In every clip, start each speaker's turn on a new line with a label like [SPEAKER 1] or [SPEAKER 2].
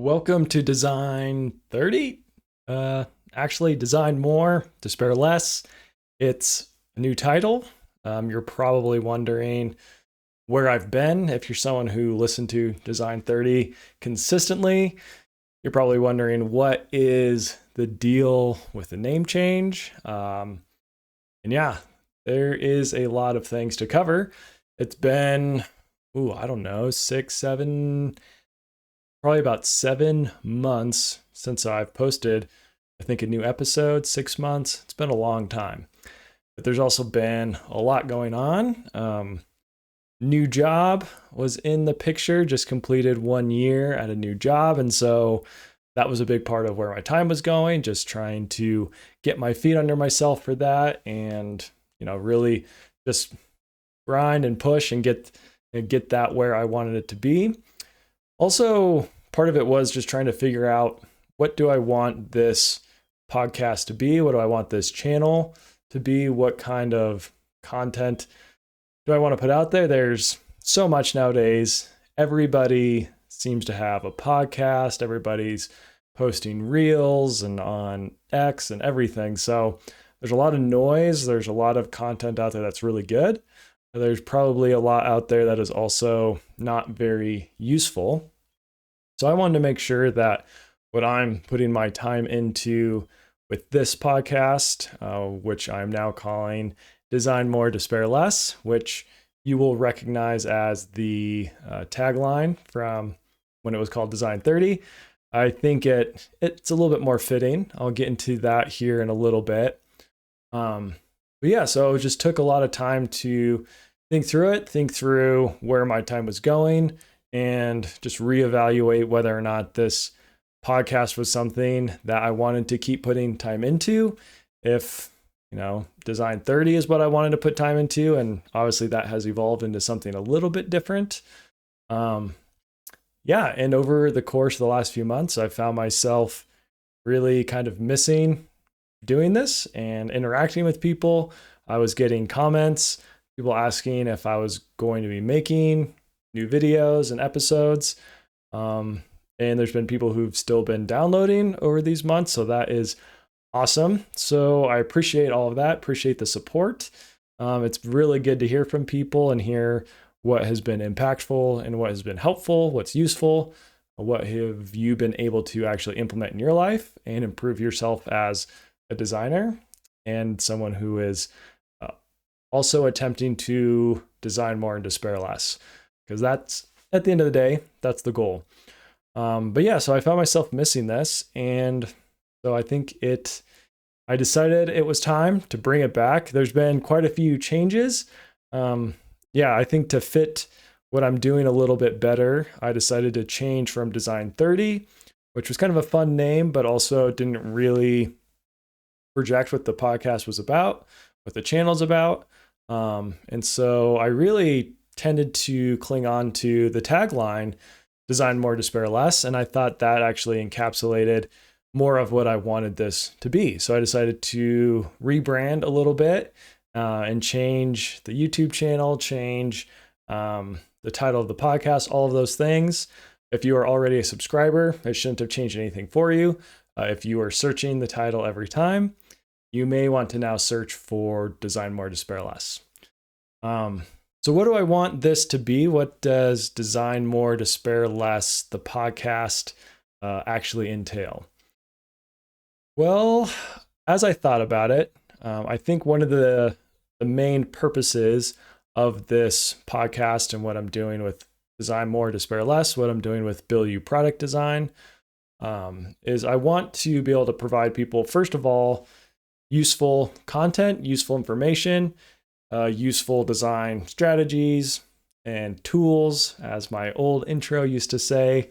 [SPEAKER 1] Welcome to Design 30. Actually, Design More, Despair Less. It's a new title. You're probably wondering where I've been. If you're someone who listened to Design 30 consistently, you're probably wondering what is the deal with the name change. And yeah, there is a lot of things to cover. It's been, I don't know, 6, 7, probably about 7 months since I've posted, I think, a new episode. 6 months. It's been a long time. But there's also been a lot going on. New job was in the picture, just completed 1 year at a new job. And so that was a big part of where my time was going, just trying to get my feet under myself for that and, really just grind and push and get that where I wanted it to be. Also, part of it was just trying to figure out, what do I want this podcast to be? What do I want this channel to be? What kind of content do I want to put out there? There's so much nowadays. Everybody seems to have a podcast. Everybody's posting reels and on X and everything. So there's a lot of noise. There's a lot of content out there that's really good. There's probably a lot out there that is also not very useful. So I wanted to make sure that what I'm putting my time into with this podcast, which I'm now calling Design More, Despair Less, which you will recognize as the tagline from when it was called Design 30. I think it's a little bit more fitting. I'll get into that here in a little bit. But yeah, so it just took a lot of time to think through where my time was going, and just reevaluate whether or not this podcast was something that I wanted to keep putting time into. If, Design 30 is what I wanted to put time into, and obviously that has evolved into something a little bit different. And over the course of the last few months, I found myself really kind of missing doing this and interacting with people. I was getting comments, people asking if I was going to be making new videos and episodes. And there's been people who've still been downloading over these months. So that is awesome. So I appreciate all of that. Appreciate the support. It's really good to hear from people and hear what has been impactful and what has been helpful, what's useful, what have you been able to actually implement in your life and improve yourself as a designer and someone who is also attempting to design more and despair less, because that's, at the end of the day, that's the goal. So I found myself missing this, and so I decided it was time to bring it back. There's been quite a few changes. I think to fit what I'm doing a little bit better, I decided to change from Design 30, which was kind of a fun name, but also didn't really project what the podcast was about, what the channel's about. And so I really tended to cling on to the tagline, Design More, Despair Less. And I thought that actually encapsulated more of what I wanted this to be. So I decided to rebrand a little bit and change the YouTube channel, change the title of the podcast, all of those things. If you are already a subscriber, it shouldn't have changed anything for you. If you are searching the title every time, you may want to now search for Design More, Despair Less. So what do I want this to be? What does Design More, Despair Less, the podcast, actually entail? Well, as I thought about it, I think one of the main purposes of this podcast and what I'm doing with Design More, Despair Less, what I'm doing with Bilyeu Product Design, is I want to be able to provide people, first of all, useful content, useful information, useful design strategies and tools, as my old intro used to say.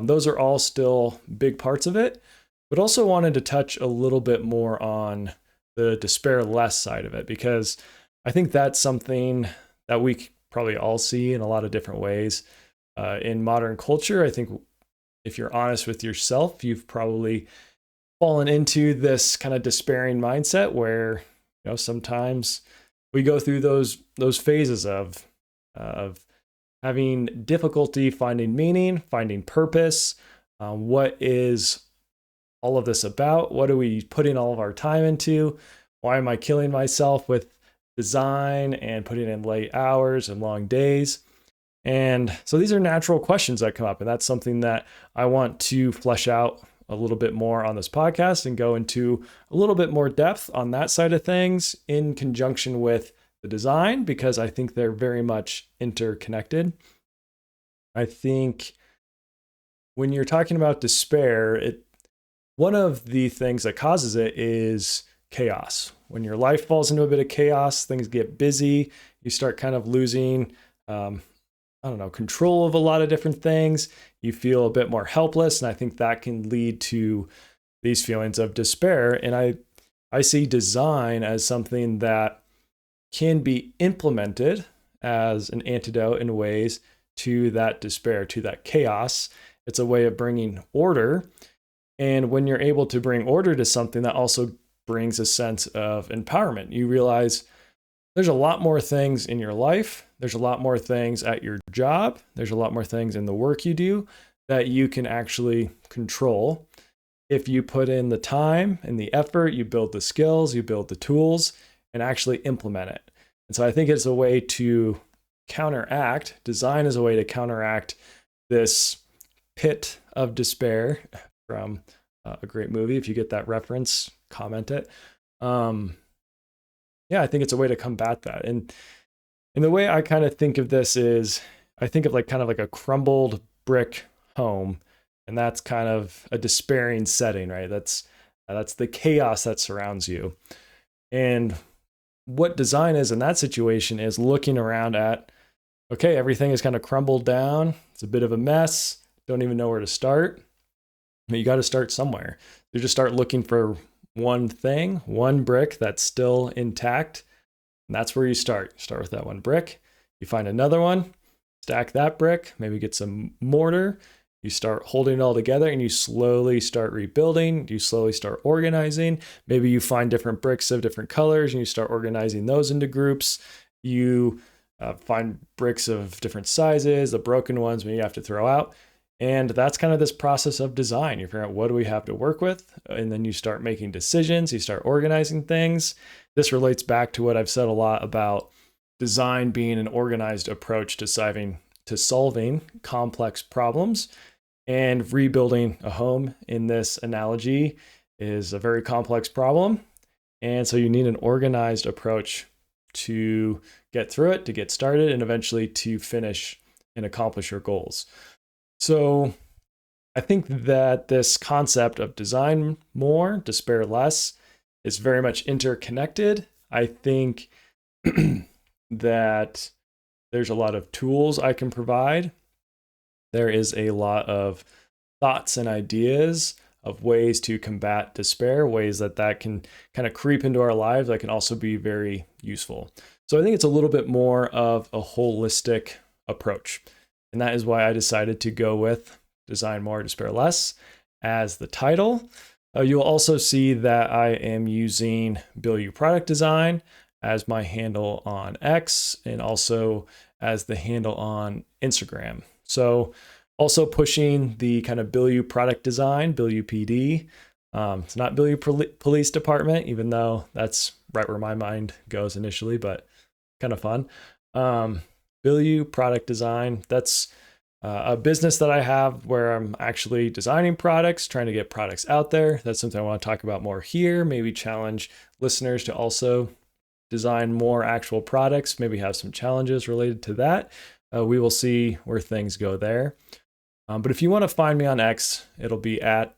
[SPEAKER 1] Those are all still big parts of it, but also wanted to touch a little bit more on the despair less side of it, because I think that's something that we probably all see in a lot of different ways in modern culture. I think if you're honest with yourself, you've probably fallen into this kind of despairing mindset where, sometimes we go through those phases of having difficulty finding meaning, finding purpose, What is all of this about? What are we putting all of our time into? Why am I killing myself with design and putting in late hours and long days? And so these are natural questions that come up, and that's something that I want to flesh out a little bit more on this podcast and go into a little bit more depth on that side of things in conjunction with the design, because I think they're very much interconnected. I think when you're talking about despair, one of the things that causes it is chaos. When your life falls into a bit of chaos, things get busy, you start kind of losing control of a lot of different things. You feel a bit more helpless. And I think that can lead to these feelings of despair. And I see design as something that can be implemented as an antidote in ways to that despair, to that chaos. It's a way of bringing order. And when you're able to bring order to something, that also brings a sense of empowerment. You realize there's a lot more things in your life. There's a lot more things at your job. There's a lot more things in the work you do that you can actually control. If you put in the time and the effort, you build the skills, you build the tools, and actually implement it. And so I think it's a way to counteract, design is a way to counteract this pit of despair from a great movie. If you get that reference, comment it. I think it's a way to combat that. And the way I kind of think of this is I think of kind of like a crumbled brick home, and that's kind of a despairing setting, right? That's the chaos that surrounds you. And what design is in that situation is looking around at, okay, everything is kind of crumbled down. It's a bit of a mess. Don't even know where to start. But you got to start somewhere. You just start looking for one thing, one brick that's still intact. And that's where you start. Start with that one brick. You find another one, stack that brick, maybe get some mortar. You start holding it all together and you slowly start rebuilding. You slowly start organizing. Maybe you find different bricks of different colors and you start organizing those into groups. You find bricks of different sizes, the broken ones maybe you have to throw out. And that's kind of this process of design. You figure out what do we have to work with, and then you start making decisions, you start organizing things. This relates back to what I've said a lot about design being an organized approach to solving complex problems. And rebuilding a home in this analogy is a very complex problem. And so you need an organized approach to get through it, to get started, and eventually to finish and accomplish your goals. So I think that this concept of design more, despair less is very much interconnected. I think that there's a lot of tools I can provide. There is a lot of thoughts and ideas of ways to combat despair, ways that can kind of creep into our lives that can also be very useful. So I think it's a little bit more of a holistic approach. And that is why I decided to go with Design More, Despair Less as the title. You'll also see that I am using Bilyeu Product Design as my handle on X and also as the handle on Instagram. So also pushing the kind of Bilyeu Product Design, Bilyeu PD. It's not Bilyeu Police Department, even though that's right where my mind goes initially, but kind of fun. Bilyeu Product Design, that's a business that I have where I'm actually designing products, trying to get products out there. That's something I want to talk about more here, maybe challenge listeners to also design more actual products, maybe have some challenges related to that. We will see where things go there. But if you want to find me on X, it'll be at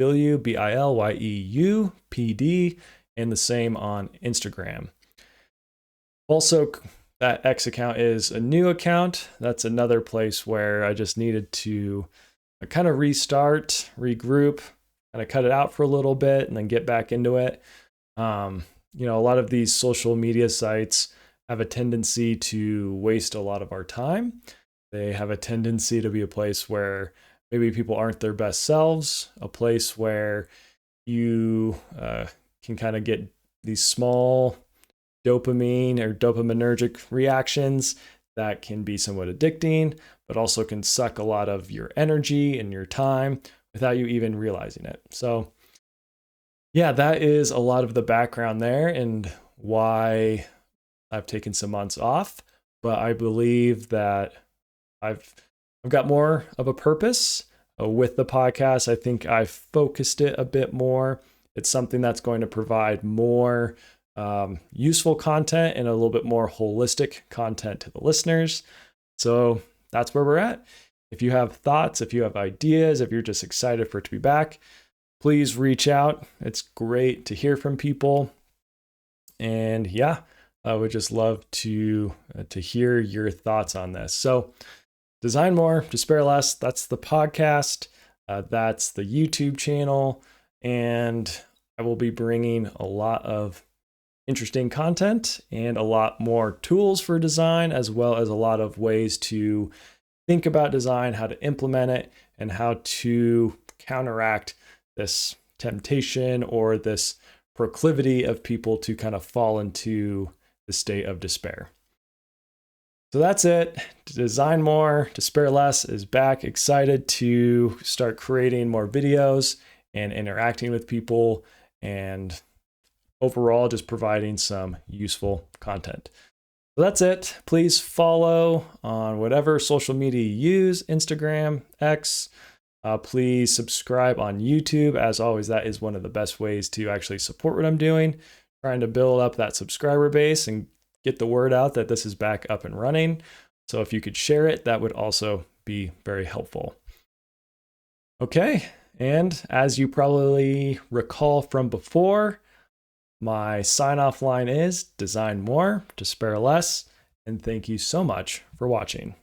[SPEAKER 1] Bilyeu, Bilyeu PD, and the same on Instagram. Also, that X account is a new account. That's another place where I just needed to kind of restart, regroup, kind of cut it out for a little bit and then get back into it. A lot of these social media sites have a tendency to waste a lot of our time. They have a tendency to be a place where maybe people aren't their best selves, a place where you can kind of get these small dopamine or dopaminergic reactions that can be somewhat addicting, but also can suck a lot of your energy and your time. without you even realizing it. So yeah, that is a lot of the background there and why I've taken some months off. But I believe that I've got more of a purpose with the podcast. I think I've focused it a bit more. It's something that's going to provide more useful content and a little bit more holistic content to the listeners. So that's where we're at. If you have thoughts, if you have ideas, if you're just excited for it to be back, please reach out. It's great to hear from people. And yeah, I would just love to hear your thoughts on this. So Design More, Despair Less, that's the podcast. That's the YouTube channel. And I will be bringing a lot of interesting content and a lot more tools for design, as well as a lot of ways to think about design, how to implement it, and how to counteract this temptation or this proclivity of people to kind of fall into the state of despair. So that's it. Design More, Despair Less is back. Excited to start creating more videos and interacting with people, and overall just providing some useful content. So that's it. Please follow on whatever social media you use, Instagram, X. Please subscribe on YouTube. As always, that is one of the best ways to actually support what I'm doing, trying to build up that subscriber base and get the word out that this is back up and running. So if you could share it, that would also be very helpful. Okay, and as you probably recall from before, my sign-off line is Design More, Despair Less, and thank you so much for watching.